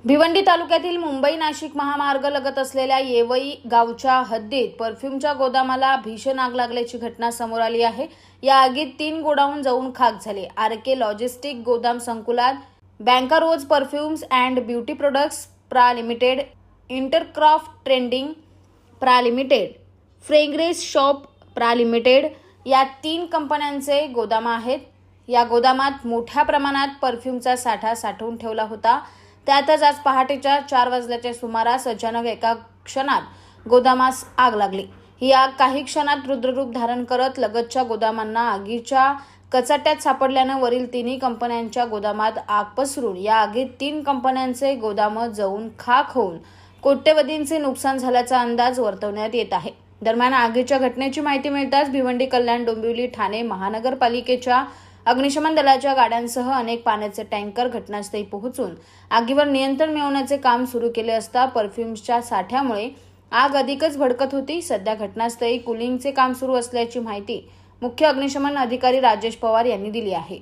भिवंडी तालुक्यातील मुंबई नाशिक महामार्ग लगत असलेल्या येवई गावच्या हद्दीत परफ्यूमच्या गोदामाला भीषण आग लागल्याची घटना समोर आली आहे। या आगीत 3 गोडाऊन जळून खाक झाले। आरके लॉजिस्टिक गोदाम संकुलात बँकारोज परफ्यूम्स अँड ब्युटी प्रोडक्ट्स प्रा लिमिटेड, इंटरक्रॉफ्ट ट्रेंडिंग प्रा लिमिटेड, फ्रेग्रेन्स शॉप प्रा लिमिटेड या 3 कंपन्यांचे गोदाम आहेत। या गोदामात मोठ्या प्रमाणात परफ्यूमचा साठा साठवून ठेवला होता। त्यातच आज पहाटेच्या 4 वाजल्याच्या सुमारास अचानक एका क्षणात गोदामास आग लागली। ही आग काही क्षणात रुद्ररूप धारण करत लगतच्या गोदामांना आगीच्या कचाट्यात सापडल्यानं वरील 3 कंपन्यांच्या गोदामात आग पसरून या आगीत 3 कंपन्यांचे गोदाम जळून खाक होऊन कोट्यवधींचे नुकसान झाल्याचा अंदाज वर्तवण्यात येत आहे। दरम्यान आगीच्या घटनेची माहिती मिळताच भिवंडी, कल्याण, डोंबिवली, ठाणे महानगरपालिकेच्या अग्निशमन दलाच्या गाड्यांसह अनेक पाण्याचे टँकर घटनास्थळी पोहोचून आगीवर नियंत्रण मिळवण्याचे काम सुरू केले असता परफ्यूम्सच्या साठ्यामुळे आग अधिकच भडकत होती। सध्या घटनास्थळी कूलिंगचे काम सुरू असल्याची माहिती मुख्य अग्निशमन अधिकारी राजेश पवार यांनी दिली आहे।